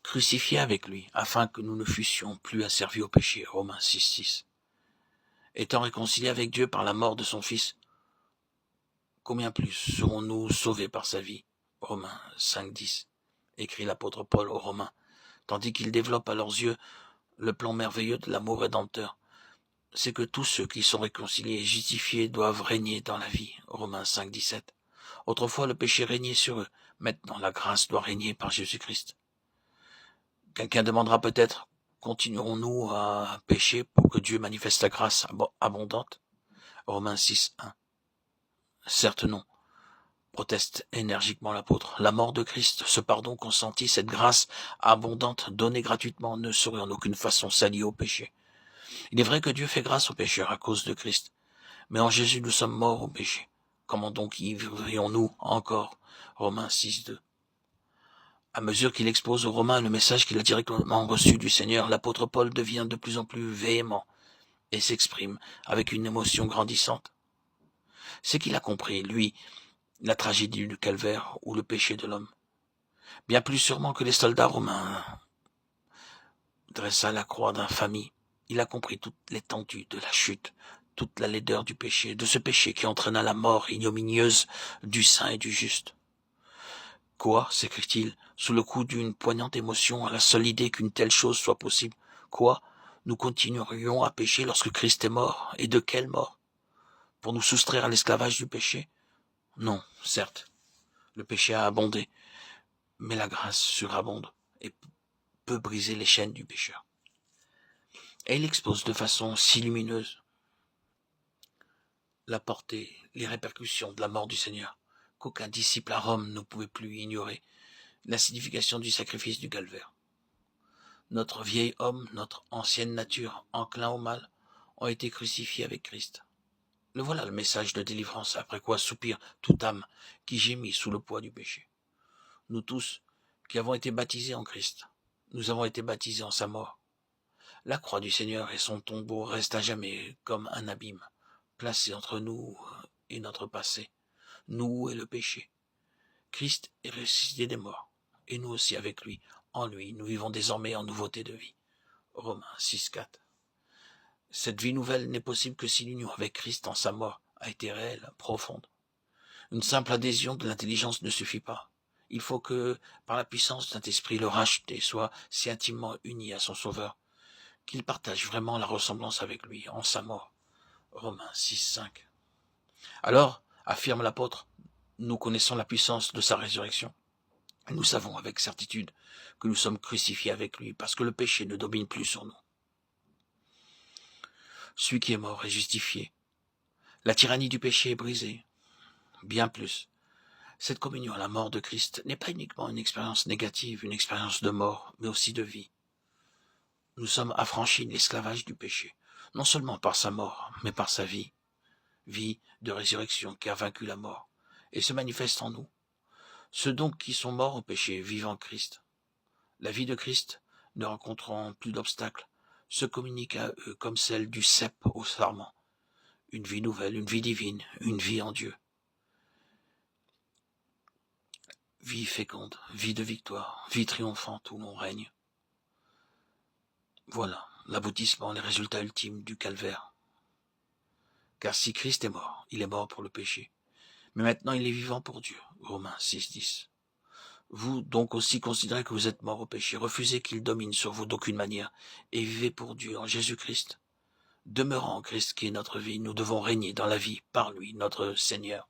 crucifiés avec lui, afin que nous ne fussions plus asservis au péché. Romains 6:6. Étant réconciliés avec Dieu par la mort de son Fils, combien plus serons-nous sauvés par sa vie? Romains 5:10, écrit l'apôtre Paul aux Romains, tandis qu'il développe à leurs yeux le plan merveilleux de l'amour rédempteur. C'est que tous ceux qui sont réconciliés et justifiés doivent régner dans la vie. Romains 5:17. Autrefois, le péché régnait sur eux. Maintenant, la grâce doit régner par Jésus-Christ. Quelqu'un demandera peut-être, continuerons-nous à pécher pour que Dieu manifeste sa grâce abondante? Romains 6:1. Certes non, proteste énergiquement l'apôtre. La mort de Christ, ce pardon consenti, cette grâce abondante donnée gratuitement ne saurait en aucune façon s'allier au péché. Il est vrai que Dieu fait grâce aux pécheurs à cause de Christ, mais en Jésus nous sommes morts au péché. Comment donc y vivrions-nous encore? Romains 6:2. À mesure qu'il expose aux Romains le message qu'il a directement reçu du Seigneur, l'apôtre Paul devient de plus en plus véhément et s'exprime avec une émotion grandissante. C'est qu'il a compris, lui, la tragédie du calvaire ou le péché de l'homme. Bien plus sûrement que les soldats romains dressa la croix d'infamie. Il a compris toute l'étendue de la chute, toute la laideur du péché, de ce péché qui entraîna la mort ignominieuse du saint et du juste. Quoi, s'écrie-t-il, sous le coup d'une poignante émotion à la seule idée qu'une telle chose soit possible? Quoi, nous continuerions à pécher lorsque Christ est mort? Et de quelle mort? Pour nous soustraire à l'esclavage du péché? Non, certes, le péché a abondé, mais la grâce surabonde et peut briser les chaînes du pécheur. Et il expose de façon si lumineuse la portée, les répercussions de la mort du Seigneur, qu'aucun disciple à Rome ne pouvait plus ignorer la signification du sacrifice du calvaire. Notre vieil homme, notre ancienne nature, enclin au mal, ont été crucifiés avec Christ. Le voilà le message de délivrance, après quoi soupire toute âme qui gémit sous le poids du péché. Nous tous, qui avons été baptisés en Christ, nous avons été baptisés en sa mort. La croix du Seigneur et son tombeau restent à jamais comme un abîme, placé entre nous et notre passé, nous et le péché. Christ est ressuscité des morts, et nous aussi avec lui. En lui, nous vivons désormais en nouveauté de vie. Romains 6:4. Cette vie nouvelle n'est possible que si l'union avec Christ en sa mort a été réelle, profonde. Une simple adhésion de l'intelligence ne suffit pas. Il faut que, par la puissance de Saint-Esprit, le racheté soit si intimement uni à son Sauveur, qu'il partage vraiment la ressemblance avec lui en sa mort. Romains 6:5. Alors, affirme l'apôtre, nous connaissons la puissance de sa résurrection. Nous savons avec certitude que nous sommes crucifiés avec lui, parce que le péché ne domine plus sur nous. Celui qui est mort est justifié. La tyrannie du péché est brisée. Bien plus. Cette communion à la mort de Christ n'est pas uniquement une expérience négative, une expérience de mort, mais aussi de vie. Nous sommes affranchis de l'esclavage du péché, non seulement par sa mort, mais par sa vie. Vie de résurrection qui a vaincu la mort, et se manifeste en nous. Ceux donc qui sont morts au péché vivent en Christ. La vie de Christ, ne rencontrant plus d'obstacles, se communique à eux comme celle du cep au sarment. Une vie nouvelle, une vie divine, une vie en Dieu. Vie féconde, vie de victoire, vie triomphante où l'on règne. Voilà l'aboutissement, les résultats ultimes du calvaire. Car si Christ est mort, il est mort pour le péché. Mais maintenant il est vivant pour Dieu. Romains 6:10. Vous donc aussi considérez que vous êtes mort au péché, refusez qu'il domine sur vous d'aucune manière, et vivez pour Dieu en Jésus-Christ. Demeurant en Christ qui est notre vie, nous devons régner dans la vie par lui, notre Seigneur.